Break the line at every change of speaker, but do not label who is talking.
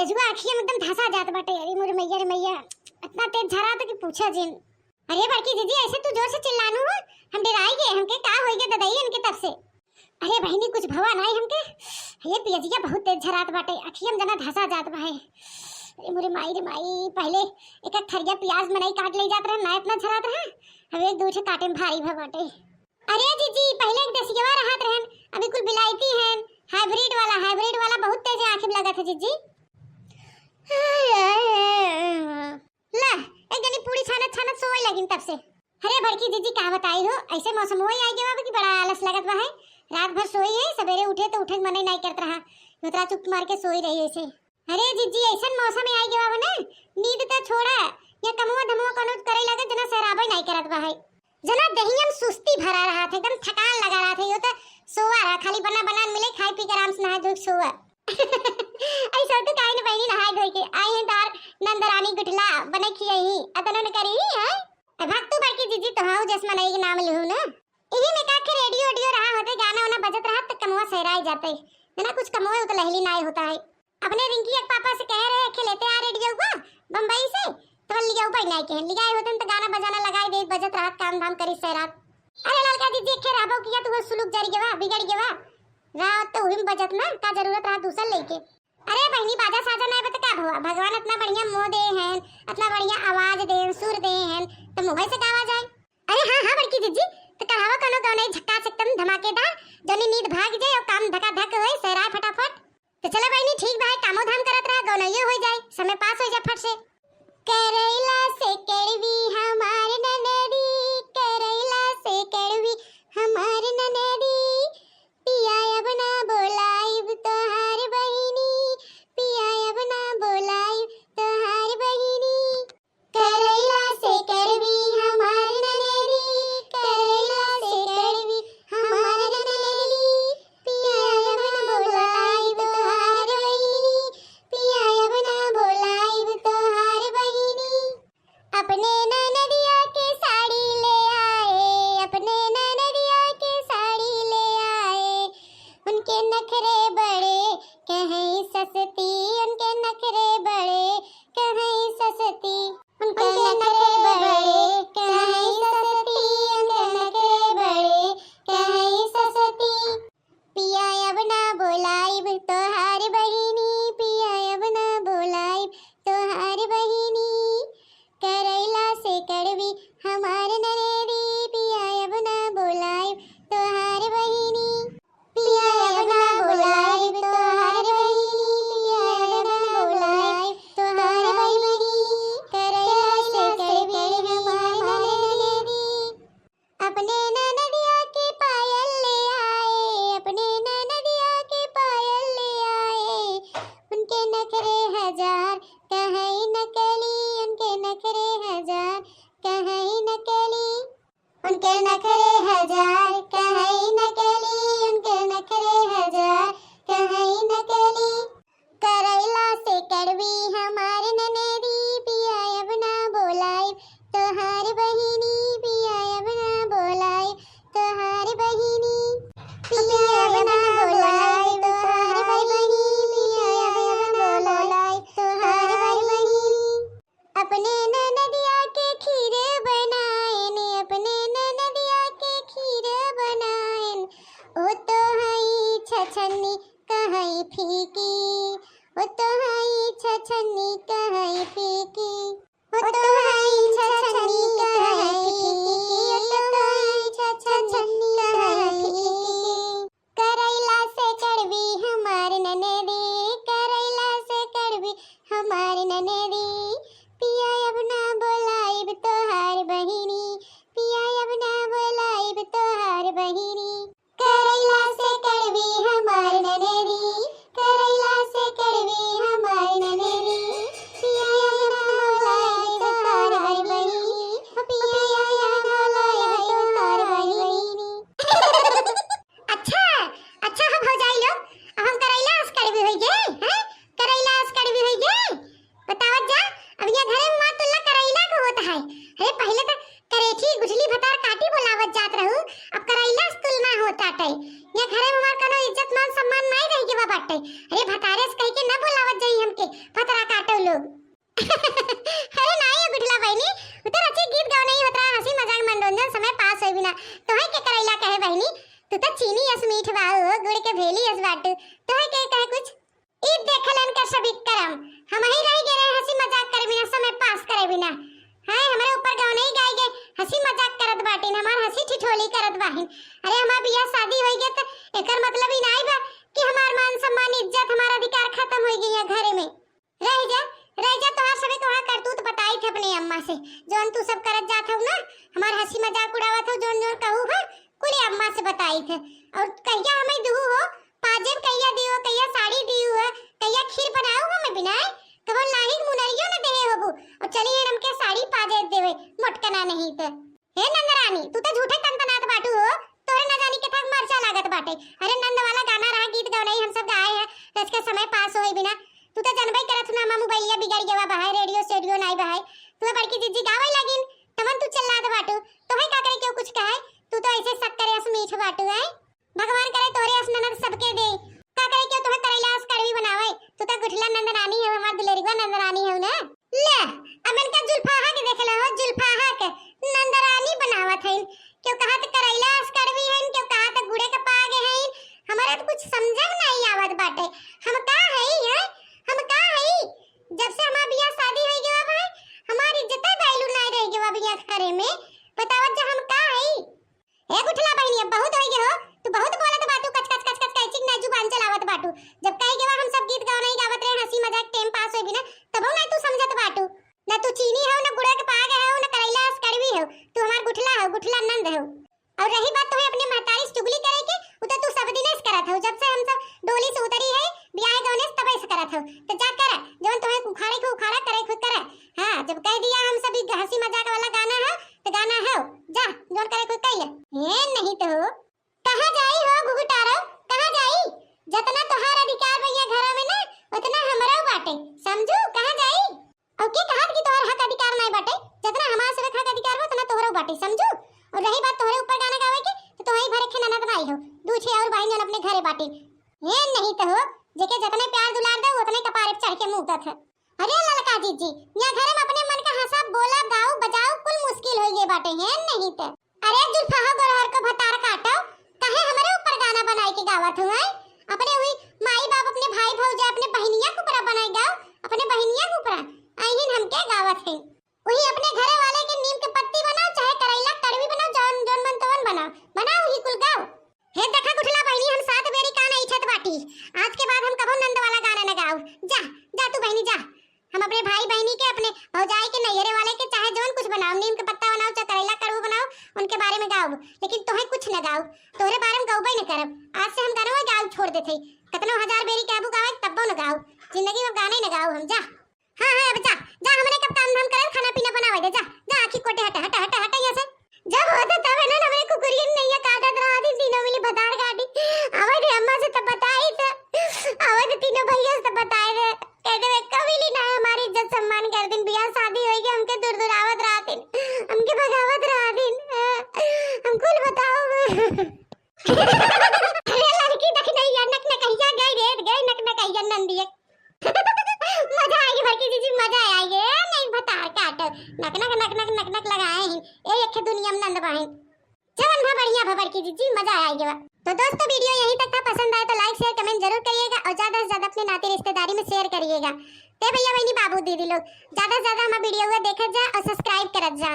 पियजुआ आँखिया में एकदम धंसा जात बाटे। अरे मोरे मैया रे मैया, इतना तेज झरा था कि पूछा जिन। अरे बड़की जीजी ऐसे तू जोर से चिल्लानू हो, हम डराई गए, हमके का होई गए ददाई इनके तरफ से। अरे बहनी कुछ भवा नहीं हमके, ये पियजिया बहुत तेज झरात बाटे, आँखिया में जना धंसा जात बा है। अरे मोरे माई रे माई, पहले एक एक थरिया प्याज मनई काट ले जात रहा, ना इतना झरात रहा, अब एक दूठे काटे में भारी भा बाटे। अरे जीजी पहले एक देसिया रहत रहन, अभी कुल बिलायती हैं, हाइब्रिड वाला बहुत तेज आंखें में लगत है जीजी। ला एक जनी पूरी छानत छानत सोए लगिन तब से। अरे बड़की जीजी का बताई हो, ऐसे मौसम होई आई गवा कि बड़ा आलस लगत बा है। रात भर सोई है, सवेरे उठे तो उठे मन नहीं करत रहा, उतरा चुप मार के सोई रही ऐसे। अरे जीजी ऐसा मौसम में आई गवा ना, नींद तो छोड़ा या कमुआ धमुआ कनो करे लगे जना सराबे नहीं करत बा है। जना दहियम सुस्ती भरा रहा था, एकदम थकान लगा रहा था, यो तो सोवा रहा, खाली बना बना मिले, खाई पी के आराम से नहा धो सोवा। ऐसा तो काई न बहनी नहाई धोई के आई हैं तार नंदरानी गुठला बने खियई अतनो न करी है। भाग तू बाकी जीजी तो हाउ जसमा नहीं के नाम लिहू ना, इही में का के रेडियो ऑडियो रहा होते, गाना वाना बजत रहा तो कमवा सहराई जाते ना, कुछ कमवे तो लहली नाई होता है। अपने रिंकी के पापा से कह रहे कि लेते आ रेडियो को बंबई से, तो लिया ऊपर नहीं के लियाए होते तो गाना बजाना लगाई दे, बजत रात काम धाम करी सहरात। अरे ललका जीजी के राबो किया तू सुलूक जरी गवा बिगड़ गवा रात तो उहिम बजत ना, का जरूरत रहा दूसर लेके। अरे बहनी बाजा साजा नहीं बता का भवा, भगवान इतना बढ़िया मुंह दे हैं, इतना बढ़िया आवाज दे सुर दे हैं, तो मुंह से गावा जाए। अरे हां हां बड़की जीजी तो कहावा कनो गाना झक्का एकदम धमाकेदार, जनी नींद भाग जाए और काम धका धक होए सहरा फटाफट। तो चलो बहनी ठीक भाई, कामो धाम करत रहा, गाना ये हो जाए, समय पास हो जाए फट से। करैला से कड़वी हमार ननदी, करैला से कड़वी हमार ननदी, पिया अब ना बोलाइब तोहार बहिनी, पिया अब ना बोलाइब तोहार बहिनी। करैला से कड़वी हमार ननदी, करैला से कड़वी हमार ननदी, पिया अब ना बोलाइब तोहार बहिनी, पिया अब ना बोलाइब तोहार बहिनी। अपने ननदिया के साड़ी ले आए, अपने ननदिया के साड़ी ले आए, उनके नखरे बड़े कहीं सस्ती, उनके नखरे बड़े कहीं सस्ती, उनके नखरे बड़े कहीं सस्ती, उनके नखरे बड़े कहीं सस्ती। पिया अब ना बोलाइब तोहार बहिनी, पिया अब ना बोलाइब तोहार बहिनी। करैला से कड़वी हमार ननदी, पिया अब ना बोलाइब तोहार बहिनी, पिया अब ना बोलाइब तोहार बहिनी, पिया अब ना बोलाइब तोहार बहिनी। करैला से कड़वी हमार ननदी, अपने ननदिया के पायल ले आए, अपने ननदिया के पायल ले आए, उनके नखरे हजार कहीं नकली, उनके नखरे हजार कहीं नकली, उनके नखरे हजार कहीं नकली, उनके नखरे हजार कहीं नकली। करैला से कड़वी हमार ननदी, पिया अब ना बोलाइब तोहार बहिनी, पिया अब ना बोलाइब तोहार बहिनी, पिया अब ना बोलाइब तोहार बहिनी, पिया अब ना बोलाइब तोहार बहिनी। अपने ननदिया के खीरे बनाएन, अपने ननदिया के खीरे बनाएन, ओ तो हई छछनी कहीं फीकी, ओ तो हई छछनी कहीं फीकी, ओ तो हई छछनी कहीं फीकी, ओ तो हई छछनी कहीं फीकी। करैला से कड़वी हमार ननदी, करैला से कड़वी हमार ननदी, पिया अब ना बोलाइब तोहार बहिनी, पिया अब ना बोलाइब तोहार बहिनी। करैला से कड़वी हमार ननदी, करैला से कड़वी हमार ननदी, पिया अब ना बोलाइब तोहार बहिनी, पिया अब ना बोलाइब तोहार बहिनी। अच्छा अच्छा हम हो जाई लोग, अब हम करैला से कड़वी होई गे हैं, करैला से कड़वी होई गे, बतावत जा। अब ये घरे में मार तुल्ला करैला को होता है। अरे पहले तो करेठी गुजली भतार काटी बोलावत जात रहू, अब करैला से तुलना होता है। ये घरे में मार कनो इज्जत मान सम्मान नहीं रही के बाटे, अरे भतारे से कह के ना बोलावत जाई हमके। बाहिन। अरे हमार बियाह शादी हो गया तो एकर मतलब ही नहीं बा कि हमार मान सम्मान इज्जत हमारा अधिकार खत्म हो गई है घरे में। रह जा तोहार सबे तोहार करतूत बताई थे अपने अम्मा से जोन तू सब करत जात हो ना, हमार हंसी मजाक उड़ावत हो जोन जोन कहू है कुल अम्मा से बताई थे। और कहिया हमें दुहू हो पाजेब कहिया दियो कहिया साड़ी दियो है कहिया खीर बनाऊ हमें बिनाए कबो नाही मुनरियो न देहे होबू और चली है हमके साड़ी पाजेब देवे मोटकना नहीं तो। हे नंदरानी तू तो झूठे तनतनात बाटू हो, तोरे न जानी के थक मरचा लागत बाटे। अरे नंद वाला गाना रहा गीत गवनाई हम सब गाए हैं तो इसका समय पास होई बिना तू तो जनबई करत ना मां मोबाइलिया बिगड़ गवा बहाय रेडियो स्टूडियो नहीं बहाय तू बड़की जीजी गावे लगिन तमन तू चिल्लात बाटू तो है का करे क्यों कुछ कहे तू तो ऐसे शक करे अस मीठ बाटू है। भगवान करे तोरे अस ननद सबके दे का करे क्यों तुम्हें करेला अस कड़वी बनावे तू तो गुठला नंदरानी है हमार दुलेरीवा नंदरानी है ना। ले अमन का जुल्फाहा के देख लो जुल्फाहा के नंदरानी बनावत है क्यों कहा तो करेला अस कड़वी है क्यों कहा तो गुड़े के पागे है हमारा तो कुछ समझ नहीं आवत बाटे। हम का है हम का है जब से हमार बियाह शादी हो गया भाई हमारी इज्जत वैल्यू नहीं रह गया बियाह करे में बतावत जा हम का है। ए गुठला बहनी अब बहुत हो गया हो तू बहुत बोलत बाटू कच कच कच कच कैचिंग ना जुबान चलावत बाटू जब कहे गवा हम सब गीत गाव नहीं गावत रहे हंसी मजाक टाइम पास होई बिना तब ना तू समझत बाटू ना तू चीनी हो ना गुड़ के पाग हो ना करेला अस कड़वी हो तू हमार गुठला हो गुठला नंद हो। और रही बात तो है अपने महतारी से चुगली करे के वो तो तू सब दिन इस करत हो जब से हम सब डोली से उतरी है ब्याह गवने तब ऐसे करत हो तो जा कर जवन तुम्हें उखाड़े को उखाड़ा करे खुद करे। हां जब कह दिया हम सब हंसी मजाक वाला गाना है तो गाना है जा जोन करे खुद कह ले। ए नहीं तो कहां जाई हो गुगुटारो कहां जाई जितना तोहार अधिकार भैया घर में ना उतना हमरा बाटे समझू कहां जाई और के कहा कि तोहार हक अधिकार नहीं बाटे जितना हमार से हक अधिकार हो उतना तोहरो बाटे समझू। और रही बात तोहरे ऊपर गाना गावे के तो तोही भरे के ननद भाई हो दूसरे और भाई जन अपने घरे बाटे। ये नहीं तो हो जेके जितने प्यार दुलार दे उतने कपारे पे चढ़ के मुंह तक है। अरे ललका जीजी यहां घरे में अपने मन का हंसा बोला गाओ बजाओ कुल मुश्किल हो गए बाटे हैं नहीं तो। अरे जुल्फाहा गोरहर को भतार काटो काहे हमरे ऊपर गाना बनाई के गावत हो है अपने हुई माई बाप अपने भाई भौजा अपने बहनिया को ऊपर बनाई गाओ अपने बहनिया को ऊपर आईन हम के गावत है वही अपने घरे वाले के नीम के पत्ती बनाओ चाहे करेला कड़वी बनाओ जौन जौन मन तोन बनाओ ही कुल गाओ। हे देखा गुठला बहनी हम साथ बेरी का नहीं छत बाटी आज के बाद हम कबो नंद वाला गाना न गाओ जा जा तू बहनी जा हम अपने भाई बहनी के अपने भौजाई के नैहरे वाले के चाहे जौन कुछ बनाओ नीम के पत्ता बनाओ चाहे करेला कड़वी बनाओ उनके बारे में गाओ लेकिन तोहे कुछ न गाओ तोहरे बारे में गाओ न करब आज से हम गाना गाओ छोड़ देते कितनो हजार बेरी कहबू गावे तब न गाओ जिंदगी में गाने न गाओ हम जा। हां अब जा जा हमरे कब काम धाम करे खाना पीना बनावे दे जा जा आखी कोटे हटा हटा हटा हटा यहां से जब होता तब है ना हमें कुकुरियन नहीं काटत रहा दिन तीनों मिली भतार काटी आवे रे अम्मा से तब बताई तो आवे तो तीनों भैया से तब बताए रे कह दे कभी ली ना हमारी इज्जत सम्मान कर दिन बियाह शादी होई के हमके दूर दूर आवत रहा दिन हमके भगावत रहा दिन हम कुल बताओ अरे लड़की देख नहीं यार नक न कहिया गई नक न कहिया नंदिया मजा आएगी भड़की जीजी मजा आएगी नहीं भतार काट नक नक नक नक नक नक लगाए हैं ए एक दुनिया में नंद बाहें जवन भा बढ़िया भा भड़की जीजी मजा आएगी। तो दोस्तों वीडियो यहीं तक था पसंद आए तो लाइक शेयर कमेंट जरूर करिएगा और ज्यादा से ज्यादा अपने नाते रिश्तेदारी में शेयर करिएगा ते भैया बहनी बाबू दीदी लोग ज्यादा से ज्यादा हमारा वीडियो देखत जा और सब्सक्राइब करत जा।